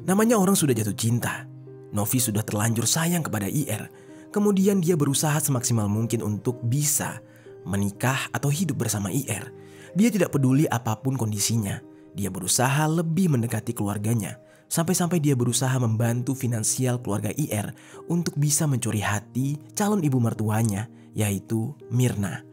Namanya orang sudah jatuh cinta. Novi sudah terlanjur sayang kepada IR. Kemudian dia berusaha semaksimal mungkin untuk bisa menikah atau hidup bersama IR. Dia tidak peduli apapun kondisinya. Dia berusaha lebih mendekati keluarganya. Sampai-sampai dia berusaha membantu finansial keluarga IR untuk bisa mencuri hati calon ibu mertuanya, yaitu Mirna.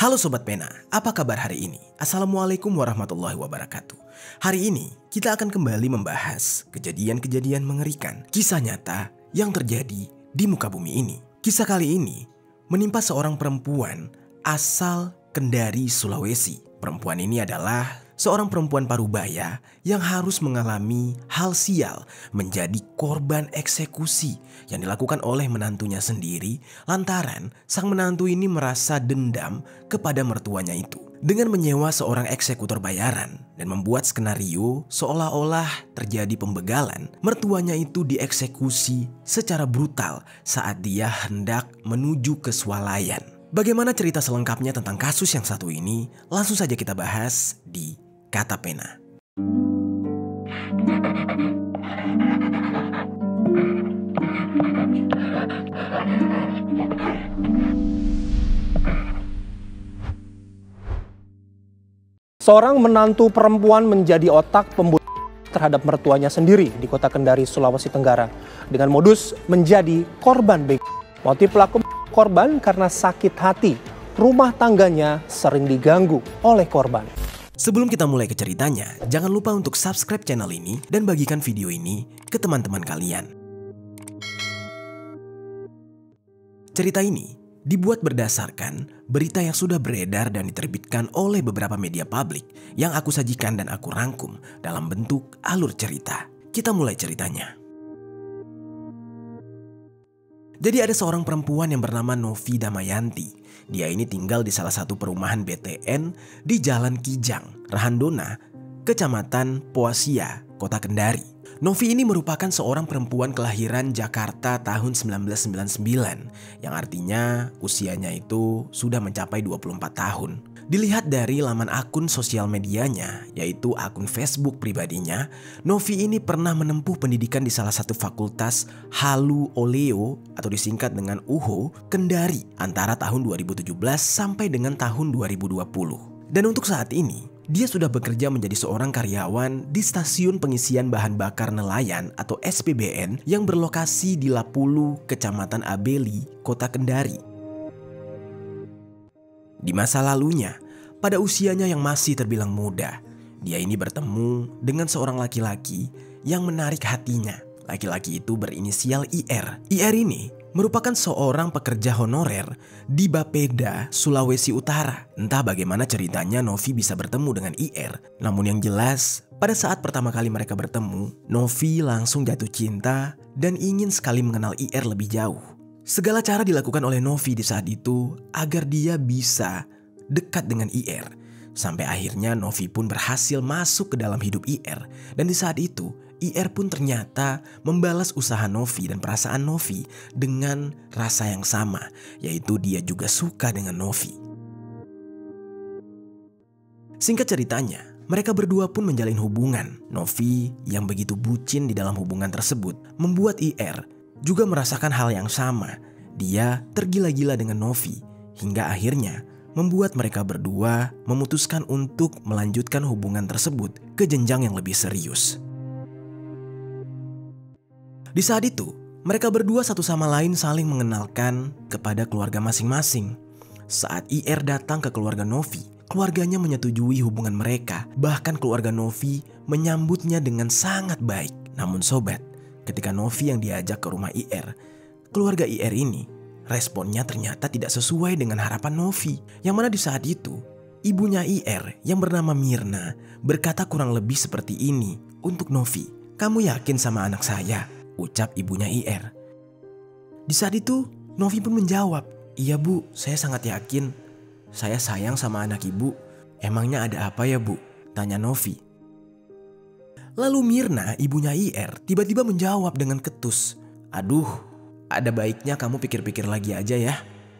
Halo Sobat Pena, apa kabar hari ini? Assalamualaikum warahmatullahi wabarakatuh. Hari ini kita akan kembali membahas kejadian-kejadian mengerikan, kisah nyata yang terjadi di muka bumi ini. Kisah kali ini menimpa seorang perempuan asal Kendari, Sulawesi. Perempuan ini adalah seorang perempuan parubaya yang harus mengalami hal sial menjadi korban eksekusi yang dilakukan oleh menantunya sendiri lantaran sang menantu ini merasa dendam kepada mertuanya itu. Dengan menyewa seorang eksekutor bayaran dan membuat skenario seolah-olah terjadi pembegalan, mertuanya itu dieksekusi secara brutal saat dia hendak menuju ke swalayan. Bagaimana cerita selengkapnya tentang kasus yang satu ini? Langsung saja kita bahas di Kata Pena. Seorang menantu perempuan menjadi otak pembunuh terhadap mertuanya sendiri di kota Kendari, Sulawesi Tenggara dengan modus menjadi korban begal. Motif pelaku korban karena sakit hati, rumah tangganya sering diganggu oleh korban. Sebelum kita mulai ke ceritanya, jangan lupa untuk subscribe channel ini dan bagikan video ini ke teman-teman kalian. Cerita ini dibuat berdasarkan berita yang sudah beredar dan diterbitkan oleh beberapa media publik yang aku sajikan dan aku rangkum dalam bentuk alur cerita. Kita mulai ceritanya. Jadi ada seorang perempuan yang bernama Novi Damayanti. Dia ini tinggal di salah satu perumahan BTN di Jalan Kijang, Rahandona, Kecamatan Poasia, Kota Kendari. Novi ini merupakan seorang perempuan kelahiran Jakarta tahun 1999, yang artinya usianya itu sudah mencapai 24 tahun. Dilihat dari laman akun sosial medianya, yaitu akun Facebook pribadinya, Novi ini pernah menempuh pendidikan di salah satu fakultas Halu Oleo atau disingkat dengan UHO Kendari antara tahun 2017 sampai dengan tahun 2020. Dan untuk saat ini, dia sudah bekerja menjadi seorang karyawan di stasiun pengisian bahan bakar nelayan atau SPBN yang berlokasi di Lapulu, Kecamatan Abeli, Kota Kendari. Di masa lalunya, pada usianya yang masih terbilang muda, dia ini bertemu dengan seorang laki-laki yang menarik hatinya. Laki-laki itu berinisial IR. IR ini merupakan seorang pekerja honorer di Bapeda, Sulawesi Utara. Entah bagaimana ceritanya Novi bisa bertemu dengan IR. Namun yang jelas, pada saat pertama kali mereka bertemu, Novi langsung jatuh cinta dan ingin sekali mengenal IR lebih jauh. Segala cara dilakukan oleh Novi di saat itu agar dia bisa dekat dengan IR. Sampai akhirnya Novi pun berhasil masuk ke dalam hidup IR. Dan di saat itu IR pun ternyata membalas usaha Novi dan perasaan Novi dengan rasa yang sama, yaitu dia juga suka dengan Novi. Singkat ceritanya, mereka berdua pun menjalin hubungan. Novi yang begitu bucin di dalam hubungan tersebut membuat IR juga merasakan hal yang sama. Dia tergila-gila dengan Novi hingga akhirnya membuat mereka berdua memutuskan untuk melanjutkan hubungan tersebut ke jenjang yang lebih serius. Di saat itu, mereka berdua satu sama lain saling mengenalkan kepada keluarga masing-masing. Saat IR datang ke keluarga Novi, keluarganya menyetujui hubungan mereka. Bahkan keluarga Novi menyambutnya dengan sangat baik. Namun sobat, ketika Novi yang diajak ke rumah IR, keluarga IR ini responnya ternyata tidak sesuai dengan harapan Novi. Yang mana di saat itu, ibunya IR yang bernama Mirna berkata kurang lebih seperti ini untuk Novi. "Kamu yakin sama anak saya?" ucap ibunya IR. Di saat itu, Novi pun menjawab, "Iya bu, saya sangat yakin. Saya sayang sama anak ibu." "Emangnya ada apa ya bu?" tanya Novi. Lalu Mirna, ibunya IR, tiba-tiba menjawab dengan ketus, "Aduh, ada baiknya kamu pikir-pikir lagi aja ya.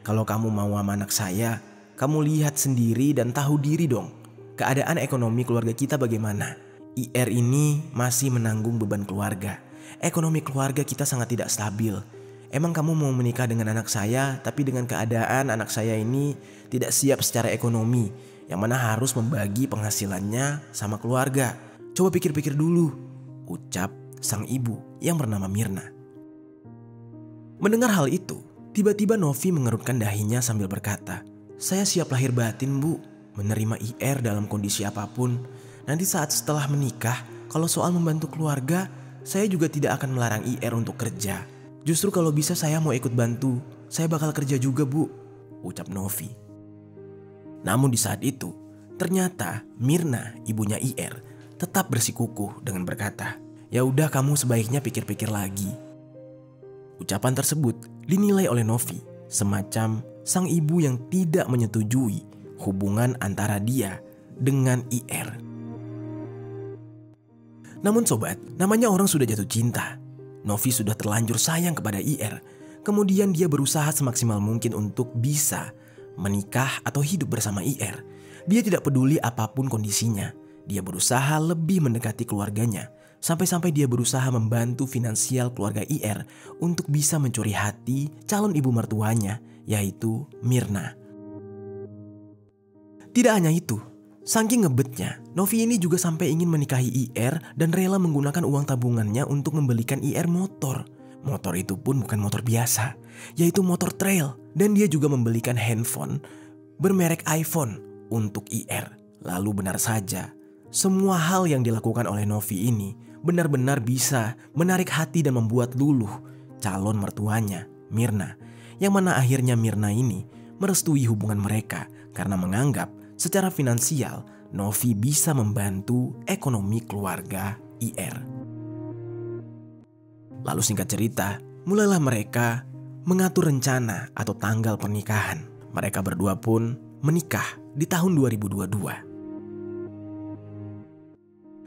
Kalau kamu mau sama anak saya, kamu lihat sendiri dan tahu diri dong. Keadaan ekonomi keluarga kita bagaimana? IR ini masih menanggung beban keluarga. Ekonomi keluarga kita sangat tidak stabil. Emang kamu mau menikah dengan anak saya, tapi dengan keadaan anak saya ini tidak siap secara ekonomi, yang mana harus membagi penghasilannya sama keluarga. Coba pikir-pikir dulu, ucap sang ibu yang bernama Mirna. Mendengar hal itu, tiba-tiba Novi mengerutkan dahinya sambil berkata, "Saya siap lahir batin, Bu, menerima IR dalam kondisi apapun. Nanti saat setelah menikah, kalau soal membantu keluarga, saya juga tidak akan melarang IR untuk kerja. Justru kalau bisa saya mau ikut bantu, saya bakal kerja juga, Bu," ucap Novi. Namun di saat itu, ternyata Mirna, ibunya IR, tetap bersikukuh dengan berkata, "Ya udah, kamu sebaiknya pikir-pikir lagi." Ucapan tersebut dinilai oleh Novi semacam sang ibu yang tidak menyetujui hubungan antara dia dengan IR. Namun sobat, namanya orang sudah jatuh cinta. Novi sudah terlanjur sayang kepada IR. Kemudian dia berusaha semaksimal mungkin untuk bisa menikah atau hidup bersama IR. Dia tidak peduli apapun kondisinya. Dia berusaha lebih mendekati keluarganya. Sampai-sampai dia berusaha membantu finansial keluarga IR untuk bisa mencuri hati calon ibu mertuanya, yaitu Mirna. Tidak hanya itu, saking ngebetnya, Novi ini juga sampai ingin menikahi IR dan rela menggunakan uang tabungannya untuk membelikan IR motor. Motor itu pun bukan motor biasa, yaitu motor trail. Dan dia juga membelikan handphone bermerek iPhone untuk IR. Lalu benar saja, semua hal yang dilakukan oleh Novi ini benar-benar bisa menarik hati dan membuat luluh calon mertuanya, Mirna. Yang mana akhirnya Mirna ini merestui hubungan mereka karena menganggap secara finansial Novi bisa membantu ekonomi keluarga IR. Lalu singkat cerita, mulailah mereka mengatur rencana atau tanggal pernikahan. Mereka berdua pun menikah di tahun 2022.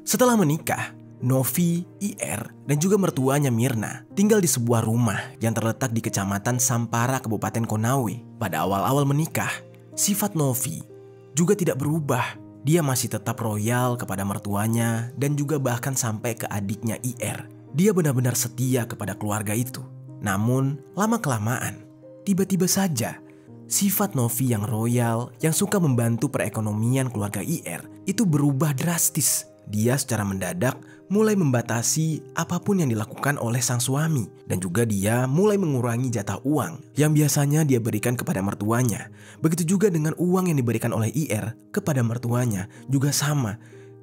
Setelah menikah, Novi, IR, dan juga mertuanya Mirna tinggal di sebuah rumah yang terletak di Kecamatan Sampara, Kabupaten Konawe. Pada awal-awal menikah, sifat Novi juga tidak berubah. Dia masih tetap royal kepada mertuanya dan juga bahkan sampai ke adiknya IR. Dia benar-benar setia kepada keluarga itu. Namun, lama-kelamaan, tiba-tiba saja sifat Novi yang royal, yang suka membantu perekonomian keluarga IR, itu berubah drastis. Dia secara mendadak mulai membatasi apapun yang dilakukan oleh sang suami. Dan juga dia mulai mengurangi jatah uang yang biasanya dia berikan kepada mertuanya. Begitu juga dengan uang yang diberikan oleh IR kepada mertuanya juga sama,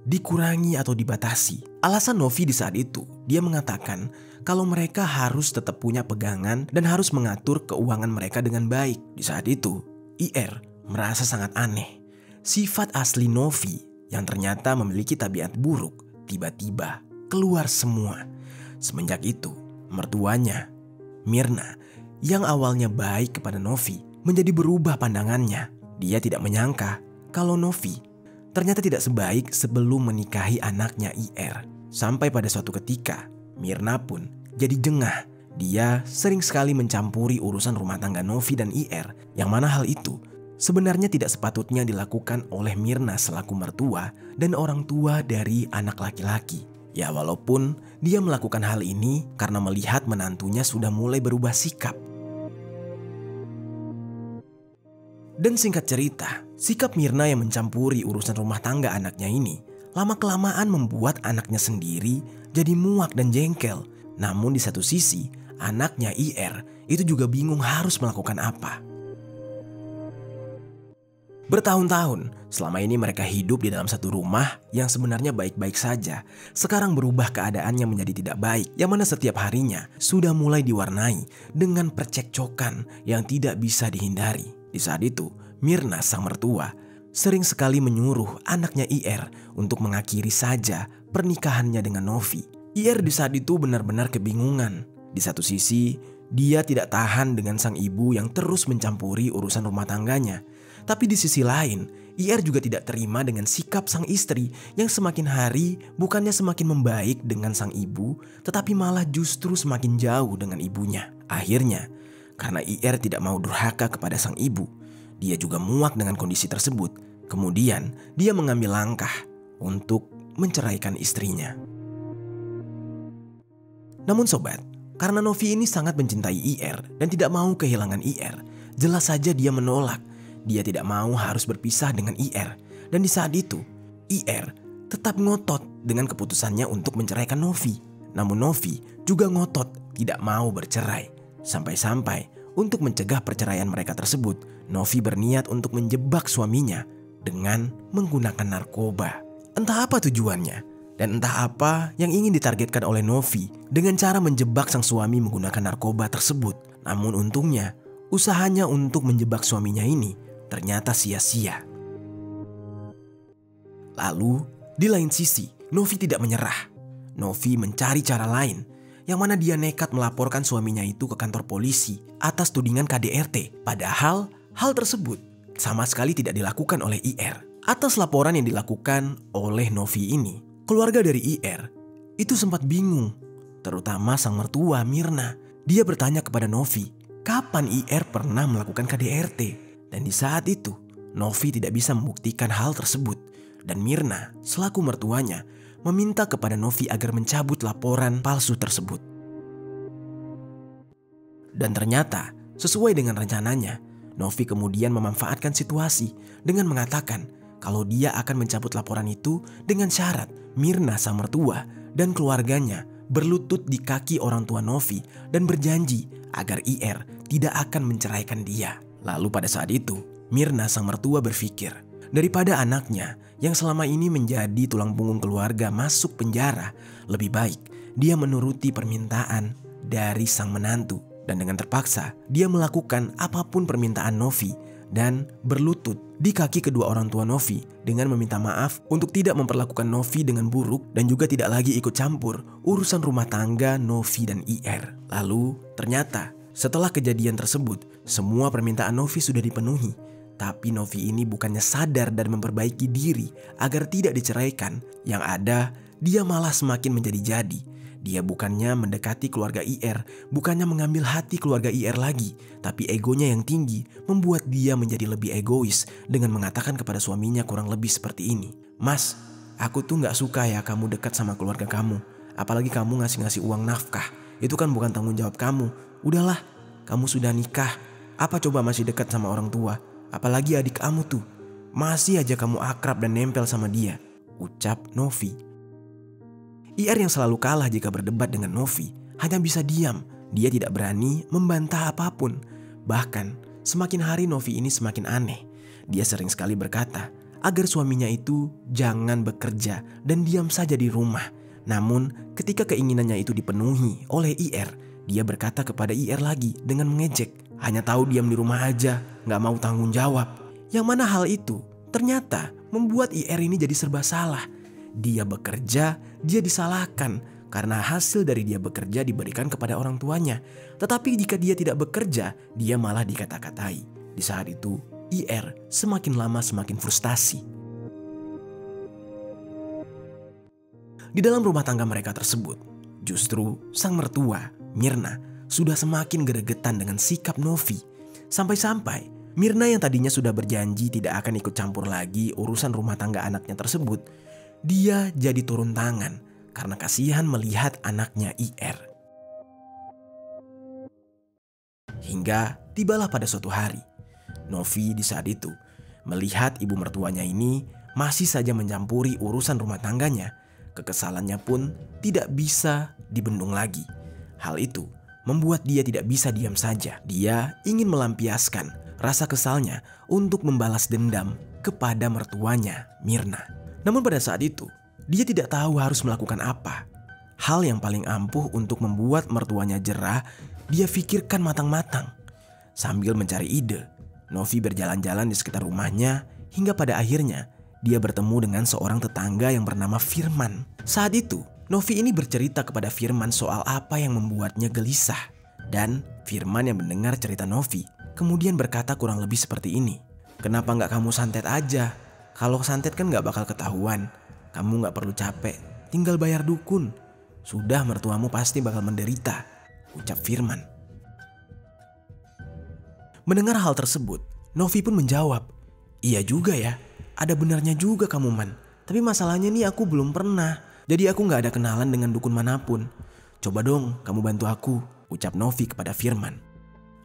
dikurangi atau dibatasi. Alasan Novi di saat itu, dia mengatakan kalau mereka harus tetap punya pegangan dan harus mengatur keuangan mereka dengan baik. Di saat itu, IR merasa sangat aneh. Sifat asli Novi yang ternyata memiliki tabiat buruk tiba-tiba keluar semua. Semenjak itu, mertuanya, Mirna, yang awalnya baik kepada Novi, menjadi berubah pandangannya. Dia tidak menyangka kalau Novi ternyata tidak sebaik sebelum menikahi anaknya IR. Sampai pada suatu ketika, Mirna pun jadi jengah. Dia sering sekali mencampuri urusan rumah tangga Novi dan IR, yang mana hal itu sebenarnya tidak sepatutnya dilakukan oleh Mirna selaku mertua dan orang tua dari anak laki-laki. Ya walaupun dia melakukan hal ini karena melihat menantunya sudah mulai berubah sikap. Dan singkat cerita, sikap Mirna yang mencampuri urusan rumah tangga anaknya ini lama-kelamaan membuat anaknya sendiri jadi muak dan jengkel. Namun di satu sisi, anaknya IR itu juga bingung harus melakukan apa. Bertahun-tahun, selama ini mereka hidup di dalam satu rumah yang sebenarnya baik-baik saja. Sekarang berubah keadaannya menjadi tidak baik, yang mana setiap harinya sudah mulai diwarnai dengan percekcokan yang tidak bisa dihindari. Di saat itu, Mirna sang mertua sering sekali menyuruh anaknya IR untuk mengakhiri saja pernikahannya dengan Novi. IR di saat itu benar-benar kebingungan. Di satu sisi, dia tidak tahan dengan sang ibu yang terus mencampuri urusan rumah tangganya. Tapi di sisi lain, IR juga tidak terima dengan sikap sang istri yang semakin hari bukannya semakin membaik dengan sang ibu, tetapi malah justru semakin jauh dengan ibunya. Akhirnya, karena IR tidak mau durhaka kepada sang ibu, dia juga muak dengan kondisi tersebut. Kemudian, dia mengambil langkah untuk menceraikan istrinya. Namun sobat, karena Novi ini sangat mencintai IR dan tidak mau kehilangan IR, jelas saja dia menolak. Dia tidak mau harus berpisah dengan IR. Dan di saat itu, IR tetap ngotot dengan keputusannya untuk menceraikan Novi. Namun Novi juga ngotot tidak mau bercerai. Sampai-sampai untuk mencegah perceraian mereka tersebut, Novi berniat untuk menjebak suaminya dengan menggunakan narkoba. Entah apa tujuannya dan entah apa yang ingin ditargetkan oleh Novi dengan cara menjebak sang suami menggunakan narkoba tersebut. Namun untungnya, usahanya untuk menjebak suaminya ini ternyata sia-sia. Lalu, di lain sisi, Novi tidak menyerah. Novi mencari cara lain, yang mana dia nekat melaporkan suaminya itu ke kantor polisi atas tudingan KDRT. Padahal, hal tersebut sama sekali tidak dilakukan oleh IR. Atas laporan yang dilakukan oleh Novi ini, keluarga dari IR itu sempat bingung, terutama sang mertua Mirna. Dia bertanya kepada Novi, kapan IR pernah melakukan KDRT? Dan di saat itu, Novi tidak bisa membuktikan hal tersebut. Dan Mirna, selaku mertuanya, meminta kepada Novi agar mencabut laporan palsu tersebut. Dan ternyata, sesuai dengan rencananya, Novi kemudian memanfaatkan situasi dengan mengatakan kalau dia akan mencabut laporan itu dengan syarat Mirna sang mertua dan keluarganya berlutut di kaki orang tua Novi dan berjanji agar IR tidak akan menceraikan dia. Lalu pada saat itu, Mirna sang mertua berpikir, daripada anaknya yang selama ini menjadi tulang punggung keluarga masuk penjara, lebih baik dia menuruti permintaan dari sang menantu. Dan dengan terpaksa, dia melakukan apapun permintaan Novi dan berlutut di kaki kedua orang tua Novi dengan meminta maaf untuk tidak memperlakukan Novi dengan buruk dan juga tidak lagi ikut campur urusan rumah tangga Novi dan IR. Lalu ternyata setelah kejadian tersebut, semua permintaan Novi sudah dipenuhi. Tapi Novi ini bukannya sadar dan memperbaiki diri agar tidak diceraikan. Yang ada, dia malah semakin menjadi-jadi. Dia bukannya mendekati keluarga IR, bukannya mengambil hati keluarga IR lagi, tapi egonya yang tinggi membuat dia menjadi lebih egois dengan mengatakan kepada suaminya kurang lebih seperti ini. Mas, aku tuh gak suka ya kamu dekat sama keluarga kamu. Apalagi kamu ngasih-ngasih uang nafkah. Itu kan bukan tanggung jawab kamu. Udahlah, kamu sudah nikah. Apa coba masih dekat sama orang tua? Apalagi adik kamu tuh. Masih aja kamu akrab dan nempel sama dia, ucap Novi. IR yang selalu kalah jika berdebat dengan Novi hanya bisa diam. Dia tidak berani membantah apapun. Bahkan semakin hari Novi ini semakin aneh. Dia sering sekali berkata agar suaminya itu jangan bekerja dan diam saja di rumah. Namun ketika keinginannya itu dipenuhi oleh IR, dia berkata kepada IR lagi dengan mengejek, hanya tahu diam di rumah aja, gak mau tanggung jawab. Yang mana hal itu ternyata membuat IR ini jadi serba salah. Dia bekerja, dia disalahkan karena hasil dari dia bekerja diberikan kepada orang tuanya. Tetapi jika dia tidak bekerja, dia malah dikata-katai. Di saat itu, IR semakin lama semakin frustasi. Di dalam rumah tangga mereka tersebut, justru sang mertua, Mirna, sudah semakin gregetan dengan sikap Novi. Sampai-sampai Mirna yang tadinya sudah berjanji tidak akan ikut campur lagi urusan rumah tangga anaknya tersebut, dia jadi turun tangan karena kasihan melihat anaknya IR. Hingga tibalah pada suatu hari, Novi di saat itu melihat ibu mertuanya ini masih saja mencampuri urusan rumah tangganya. Kekesalannya pun tidak bisa dibendung lagi. Hal itu membuat dia tidak bisa diam saja. Dia ingin melampiaskan rasa kesalnya untuk membalas dendam kepada mertuanya, Mirna. Namun pada saat itu, dia tidak tahu harus melakukan apa. Hal yang paling ampuh untuk membuat mertuanya jerah, dia pikirkan matang-matang. Sambil mencari ide, Novi berjalan-jalan di sekitar rumahnya hingga pada akhirnya dia bertemu dengan seorang tetangga yang bernama Firman. Saat itu, Novi ini bercerita kepada Firman soal apa yang membuatnya gelisah. Dan Firman yang mendengar cerita Novi kemudian berkata kurang lebih seperti ini. Kenapa gak kamu santet aja? Kalau santet kan gak bakal ketahuan. Kamu gak perlu capek, tinggal bayar dukun. Sudah mertuamu pasti bakal menderita, ucap Firman. Mendengar hal tersebut, Novi pun menjawab, iya juga ya, ada benarnya juga kamu Man. Tapi masalahnya nih aku belum pernah. Jadi aku gak ada kenalan dengan dukun manapun. Coba dong kamu bantu aku, ucap Novi kepada Firman.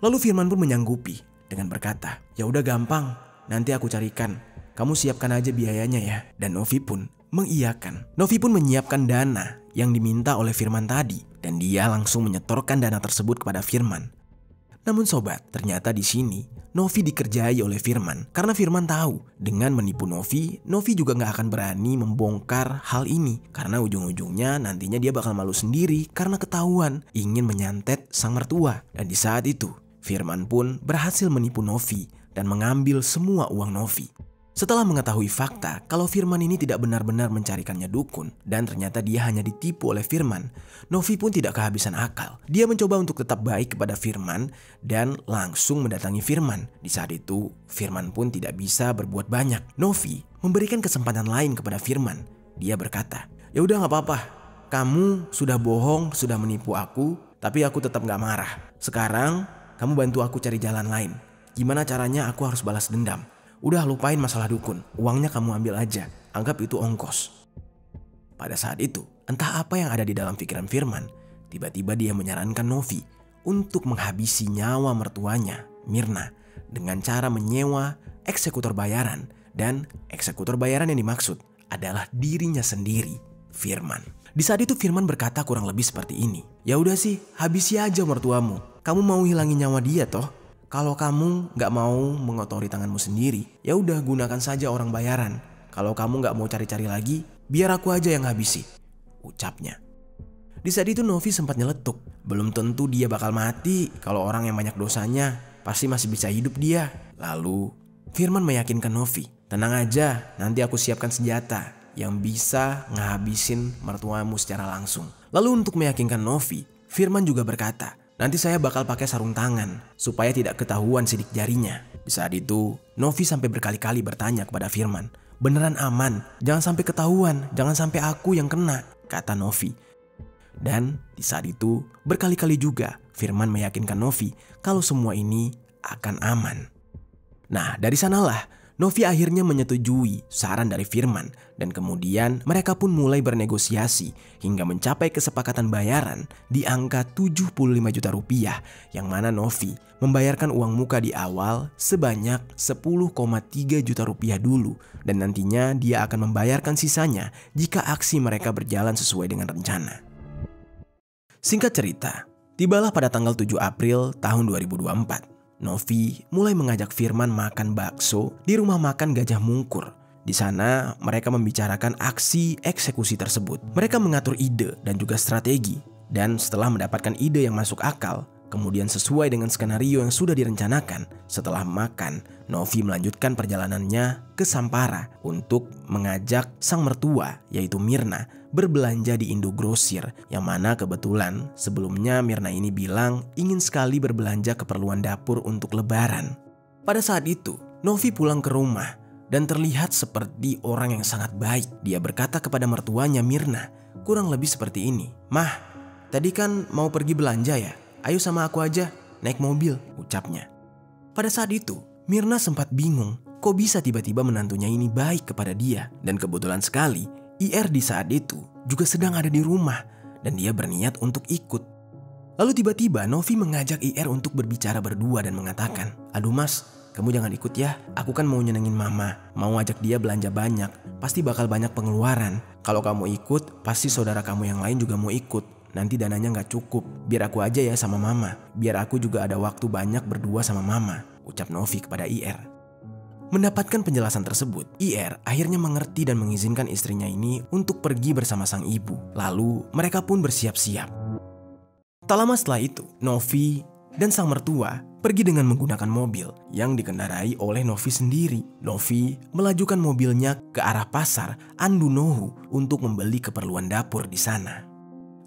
Lalu Firman pun menyanggupi dengan berkata, ya udah gampang, nanti aku carikan. Kamu siapkan aja biayanya ya. Dan Novi pun mengiyakan. Novi pun menyiapkan dana yang diminta oleh Firman tadi. Dan dia langsung menyetorkan dana tersebut kepada Firman. Namun sobat, ternyata di sini Novi dikerjai oleh Firman. Karena Firman tahu dengan menipu Novi juga gak akan berani membongkar hal ini. Karena ujung-ujungnya nantinya dia bakal malu sendiri karena ketahuan ingin menyantet sang mertua. Dan di saat itu Firman pun berhasil menipu Novi dan mengambil semua uang Novi. Setelah mengetahui fakta kalau Firman ini tidak benar-benar mencarikannya dukun dan ternyata dia hanya ditipu oleh Firman, Novi pun tidak kehabisan akal. Dia mencoba untuk tetap baik kepada Firman dan langsung mendatangi Firman. Di saat itu, Firman pun tidak bisa berbuat banyak. Novi memberikan kesempatan lain kepada Firman. Dia berkata, ya udah gak apa-apa, kamu sudah bohong, sudah menipu aku, tapi aku tetap gak marah. Sekarang kamu bantu aku cari jalan lain. Gimana caranya aku harus balas dendam? Udah lupain masalah dukun, uangnya kamu ambil aja, anggap itu ongkos. Pada saat itu, entah apa yang ada di dalam pikiran Firman, tiba-tiba dia menyarankan Novi untuk menghabisi nyawa mertuanya, Mirna, dengan cara menyewa eksekutor bayaran. Dan eksekutor bayaran yang dimaksud adalah dirinya sendiri, Firman. Di saat itu Firman berkata kurang lebih seperti ini, ya udah sih, habisi aja mertuamu. Kamu mau hilangin nyawa dia toh? Kalau kamu gak mau mengotori tanganmu sendiri, ya udah gunakan saja orang bayaran. Kalau kamu gak mau cari-cari lagi, biar aku aja yang habisi, ucapnya. Di saat itu Novi sempat nyeletuk. Belum tentu dia bakal mati. Kalau orang yang banyak dosanya, pasti masih bisa hidup dia. Lalu Firman meyakinkan Novi, tenang aja, nanti aku siapkan senjata yang bisa ngehabisin mertuamu secara langsung. Lalu untuk meyakinkan Novi, Firman juga berkata, nanti saya bakal pakai sarung tangan supaya tidak ketahuan sidik jarinya. Di saat itu, Novi sampai berkali-kali bertanya kepada Firman, beneran aman? Jangan sampai ketahuan, jangan sampai aku yang kena, kata Novi. Dan di saat itu, berkali-kali juga Firman meyakinkan Novi kalau semua ini akan aman. Nah, dari sanalah Novi akhirnya menyetujui saran dari Firman dan kemudian mereka pun mulai bernegosiasi hingga mencapai kesepakatan bayaran di angka 75 juta rupiah yang mana Novi membayarkan uang muka di awal sebanyak 10,3 juta rupiah dulu dan nantinya dia akan membayarkan sisanya jika aksi mereka berjalan sesuai dengan rencana. Singkat cerita, tibalah pada tanggal 7 April tahun 2024. Novi mulai mengajak Firman makan bakso di rumah makan Gajah Mungkur. Di sana mereka membicarakan aksi eksekusi tersebut. Mereka mengatur ide dan juga strategi. Dan setelah mendapatkan ide yang masuk akal, kemudian sesuai dengan skenario yang sudah direncanakan, setelah makan, Novi melanjutkan perjalanannya ke Sampara untuk mengajak sang mertua yaitu Mirna berbelanja di Indogrosir, yang mana kebetulan sebelumnya Mirna ini bilang ingin sekali berbelanja keperluan dapur untuk lebaran. Pada saat itu, Novi pulang ke rumah dan terlihat seperti orang yang sangat baik. Dia berkata kepada mertuanya Mirna, kurang lebih seperti ini, "Mah, tadi kan mau pergi belanja ya? Ayo sama aku aja, naik mobil," ucapnya. Pada saat itu, Mirna sempat bingung, kok bisa tiba-tiba menantunya ini baik kepada dia. Dan kebetulan sekali, IR di saat itu juga sedang ada di rumah dan dia berniat untuk ikut. Lalu tiba-tiba Novi mengajak IR untuk berbicara berdua dan mengatakan, "Aduh mas, kamu jangan ikut ya. Aku kan mau nyenengin mama, mau ajak dia belanja banyak. Pasti bakal banyak pengeluaran. Kalau kamu ikut, pasti saudara kamu yang lain juga mau ikut. Nanti dananya gak cukup. Biar aku aja ya sama mama. Biar aku juga ada waktu banyak berdua sama mama," ucap Novi kepada IR. Mendapatkan penjelasan tersebut, IR akhirnya mengerti dan mengizinkan istrinya ini untuk pergi bersama sang ibu. Lalu mereka pun bersiap-siap. Tak lama setelah itu, Novi dan sang mertua pergi dengan menggunakan mobil yang dikendarai oleh Novi sendiri. Novi melajukan mobilnya ke arah pasar Andunohu untuk membeli keperluan dapur di sana.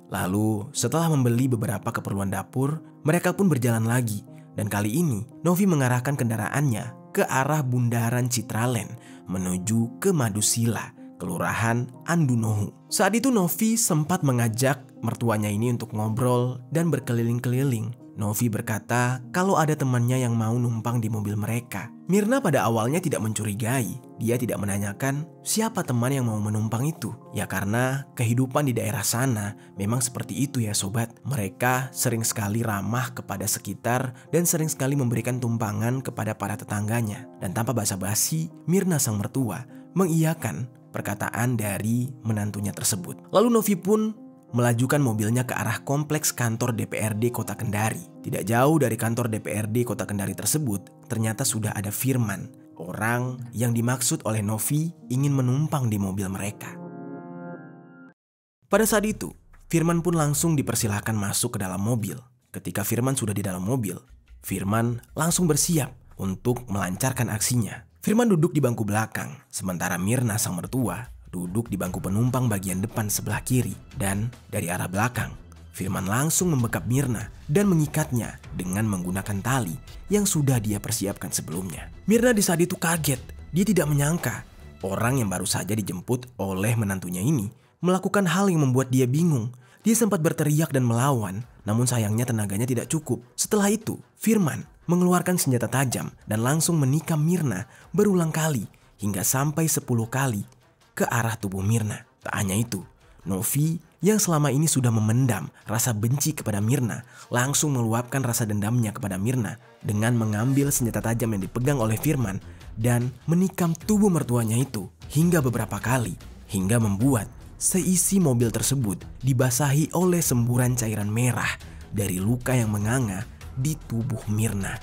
Lalu setelah membeli beberapa keperluan dapur, mereka pun berjalan lagi. Dan kali ini Novi mengarahkan kendaraannya ke arah Bundaran Citraland menuju ke Madusila, Kelurahan Andunohu. Saat itu Novi sempat mengajak mertuanya ini untuk ngobrol dan berkeliling-keliling. Novi berkata kalau ada temannya yang mau numpang di mobil mereka. Mirna pada awalnya tidak mencurigai. Dia tidak menanyakan siapa teman yang mau menumpang itu. Ya karena kehidupan di daerah sana memang seperti itu ya sobat. Mereka sering sekali ramah kepada sekitar dan sering sekali memberikan tumpangan kepada para tetangganya. Dan tanpa basa-basi, Mirna sang mertua mengiyakan perkataan dari menantunya tersebut. Lalu Novi pun melajukan mobilnya ke arah kompleks kantor DPRD Kota Kendari. Tidak jauh dari kantor DPRD Kota Kendari tersebut, ternyata sudah ada Firman, orang yang dimaksud oleh Novi ingin menumpang di mobil mereka. Pada saat itu, Firman pun langsung dipersilahkan masuk ke dalam mobil. Ketika Firman sudah di dalam mobil, Firman langsung bersiap untuk melancarkan aksinya. Firman duduk di bangku belakang, sementara Mirna sang mertua duduk di bangku penumpang bagian depan sebelah kiri. Dan dari arah belakang, Firman langsung membekap Mirna dan mengikatnya dengan menggunakan tali yang sudah dia persiapkan sebelumnya. Mirna di saat itu kaget. Dia tidak menyangka orang yang baru saja dijemput oleh menantunya ini melakukan hal yang membuat dia bingung. Dia sempat berteriak dan melawan, namun sayangnya tenaganya tidak cukup. Setelah itu, Firman mengeluarkan senjata tajam dan langsung menikam Mirna berulang kali hingga sampai 10 kali ke arah tubuh Mirna. Tak hanya itu, Novi yang selama ini sudah memendam rasa benci kepada Mirna langsung meluapkan rasa dendamnya kepada Mirna dengan mengambil senjata tajam yang dipegang oleh Firman dan menikam tubuh mertuanya itu hingga beberapa kali, hingga membuat seisi mobil tersebut dibasahi oleh semburan cairan merah dari luka yang menganga di tubuh Mirna.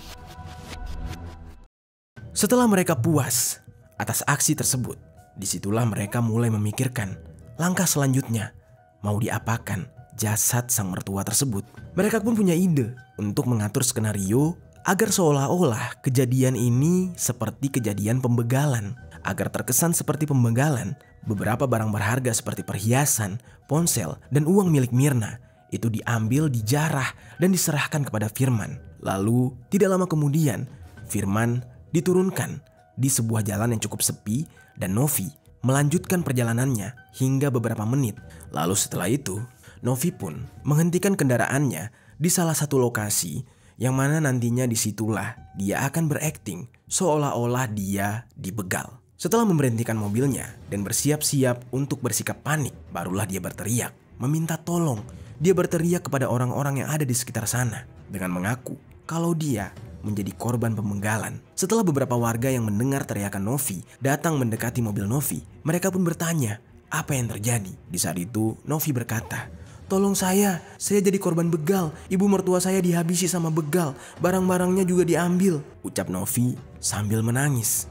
Setelah mereka puas atas aksi tersebut, disitulah mereka mulai memikirkan langkah selanjutnya mau diapakan jasad sang mertua tersebut. Mereka pun punya ide untuk mengatur skenario agar seolah-olah kejadian ini seperti kejadian pembegalan. Agar terkesan seperti pembegalan, beberapa barang berharga seperti perhiasan, ponsel, dan uang milik Mirna itu diambil, dijarah, dan diserahkan kepada Firman. Lalu tidak lama kemudian Firman diturunkan di sebuah jalan yang cukup sepi dan Novi melanjutkan perjalanannya hingga beberapa menit. Lalu setelah itu, Novi pun menghentikan kendaraannya di salah satu lokasi yang mana nantinya disitulah dia akan berakting seolah-olah dia dibegal. Setelah memberhentikan mobilnya dan bersiap-siap untuk bersikap panik, barulah dia berteriak, meminta tolong. Dia berteriak kepada orang-orang yang ada di sekitar sana dengan mengaku kalau dia menjadi korban pembegalan. Setelah beberapa warga yang mendengar teriakan Novi datang mendekati mobil Novi, mereka pun bertanya apa yang terjadi. Di saat itu Novi berkata, "Tolong saya jadi korban begal. Ibu mertua saya dihabisi sama begal. Barang-barangnya juga diambil," ucap Novi sambil menangis.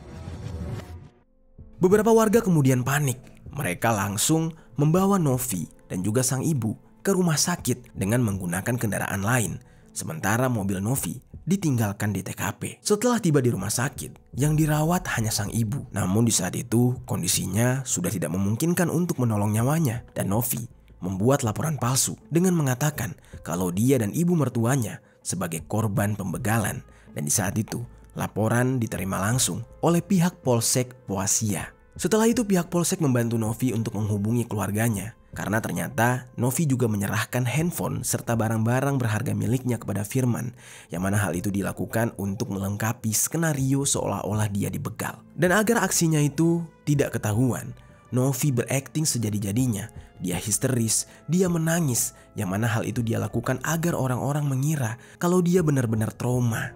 Beberapa warga kemudian panik. Mereka langsung membawa Novi dan juga sang ibu ke rumah sakit dengan menggunakan kendaraan lain. Sementara mobil Novi ditinggalkan di TKP. Setelah tiba di rumah sakit, yang dirawat hanya sang ibu. Namun di saat itu kondisinya sudah tidak memungkinkan untuk menolong nyawanya. Dan Novi membuat laporan palsu dengan mengatakan kalau dia dan ibu mertuanya sebagai korban pembegalan. Dan di saat itu laporan diterima langsung oleh pihak Polsek Poasia. Setelah itu pihak Polsek membantu Novi untuk menghubungi keluarganya. Karena ternyata Novi juga menyerahkan handphone serta barang-barang berharga miliknya kepada Firman, yang mana hal itu dilakukan untuk melengkapi skenario seolah-olah dia dibegal. Dan agar aksinya itu tidak ketahuan, Novi berakting sejadi-jadinya. Dia histeris, dia menangis, yang mana hal itu dia lakukan agar orang-orang mengira kalau dia benar-benar trauma.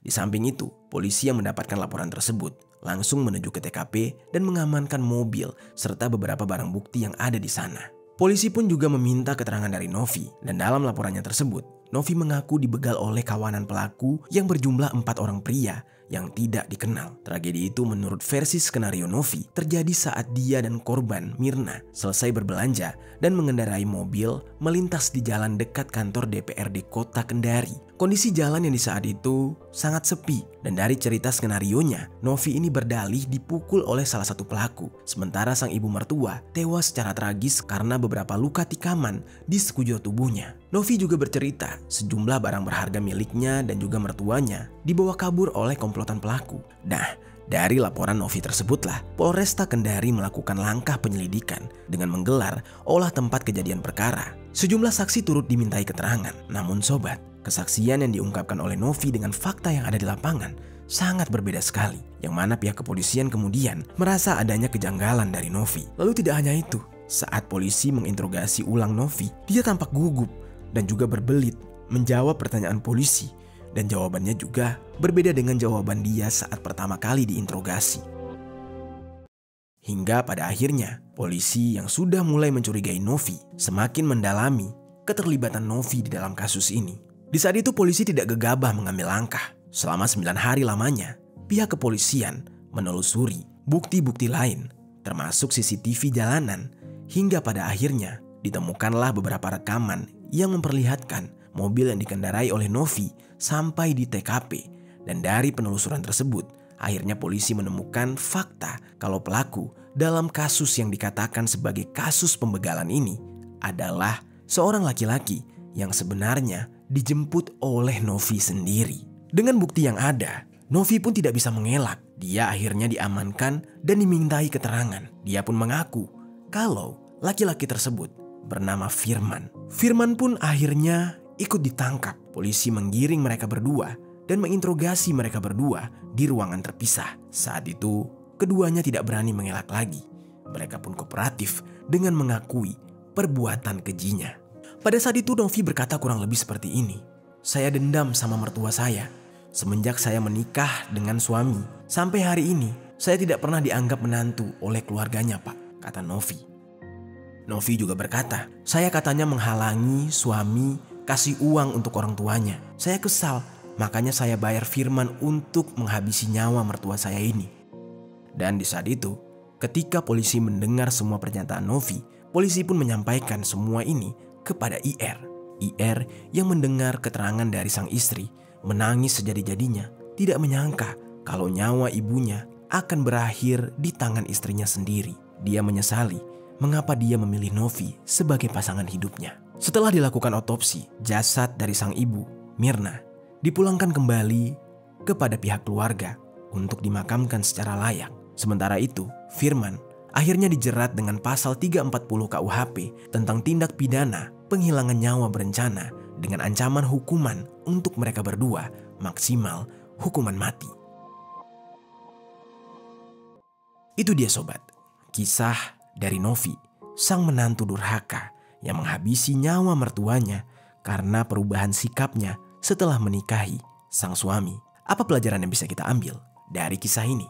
Di samping itu, polisi yang mendapatkan laporan tersebut langsung menuju ke TKP dan mengamankan mobil serta beberapa barang bukti yang ada di sana. Polisi pun juga meminta keterangan dari Novi, dan dalam laporannya tersebut, Novi mengaku dibegal oleh kawanan pelaku yang berjumlah 4 orang pria yang tidak dikenal. Tragedi itu menurut versi skenario Novi terjadi saat dia dan korban Mirna selesai berbelanja dan mengendarai mobil melintas di jalan dekat kantor DPRD Kota Kendari. Kondisi jalan yang di saat itu sangat sepi, dan dari cerita skenarionya, Novi ini berdalih dipukul oleh salah satu pelaku. Sementara sang ibu mertua tewas secara tragis karena beberapa luka tikaman di sekujur tubuhnya. Novi juga bercerita sejumlah barang berharga miliknya dan juga mertuanya dibawa kabur oleh komplotan pelaku. Nah, Dari laporan Novi tersebutlah, Polresta Kendari melakukan langkah penyelidikan dengan menggelar olah tempat kejadian perkara. Sejumlah saksi turut dimintai keterangan. Namun sobat, kesaksian yang diungkapkan oleh Novi dengan fakta yang ada di lapangan sangat berbeda sekali. Yang mana pihak kepolisian kemudian merasa adanya kejanggalan dari Novi. Lalu tidak hanya itu, saat polisi menginterogasi ulang Novi, dia tampak gugup dan juga berbelit menjawab pertanyaan polisi. Dan jawabannya juga berbeda dengan jawaban dia saat pertama kali diinterogasi. Hingga pada akhirnya, polisi yang sudah mulai mencurigai Novi semakin mendalami keterlibatan Novi di dalam kasus ini. Di saat itu polisi tidak gegabah mengambil langkah. Selama 9 hari lamanya, pihak kepolisian menelusuri bukti-bukti lain, termasuk CCTV jalanan, hingga pada akhirnya ditemukanlah beberapa rekaman yang memperlihatkan mobil yang dikendarai oleh Novi sampai di TKP. Dan dari penelusuran tersebut, akhirnya polisi menemukan fakta kalau pelaku dalam kasus yang dikatakan sebagai kasus pembegalan ini adalah seorang laki-laki yang sebenarnya dijemput oleh Novi sendiri. Dengan bukti yang ada, Novi pun tidak bisa mengelak. Dia akhirnya diamankan dan dimintai keterangan. Dia pun mengaku kalau laki-laki tersebut bernama Firman. Firman pun akhirnya ikut ditangkap. Polisi menggiring mereka berdua dan menginterogasi mereka berdua di ruangan terpisah. Saat itu, keduanya tidak berani mengelak lagi. Mereka pun kooperatif dengan mengakui perbuatan kejinya. Pada saat itu Novi berkata kurang lebih seperti ini. Saya dendam sama mertua saya. Semenjak saya menikah dengan suami, sampai hari ini saya tidak pernah dianggap menantu oleh keluarganya, Pak, kata Novi. Novi juga berkata, saya katanya menghalangi suami kasih uang untuk orang tuanya. Saya kesal, makanya saya bayar Firman untuk menghabisi nyawa mertua saya ini. Dan di saat itu, ketika polisi mendengar semua pernyataan Novi, polisi pun menyampaikan semua ini kepada IR. IR yang mendengar keterangan dari sang istri menangis sejadi-jadinya, tidak menyangka kalau nyawa ibunya akan berakhir di tangan istrinya sendiri. Dia menyesali mengapa dia memilih Novi sebagai pasangan hidupnya. Setelah dilakukan otopsi, jasad dari sang ibu, Mirna, dipulangkan kembali kepada pihak keluarga untuk dimakamkan secara layak. Sementara itu, Firman akhirnya dijerat dengan pasal 340 KUHP tentang tindak pidana penghilangan nyawa berencana dengan ancaman hukuman untuk mereka berdua maksimal hukuman mati. Itu dia sobat, kisah dari Novi, sang menantu durhaka yang menghabisi nyawa mertuanya karena perubahan sikapnya setelah menikahi sang suami. Apa pelajaran yang bisa kita ambil dari kisah ini?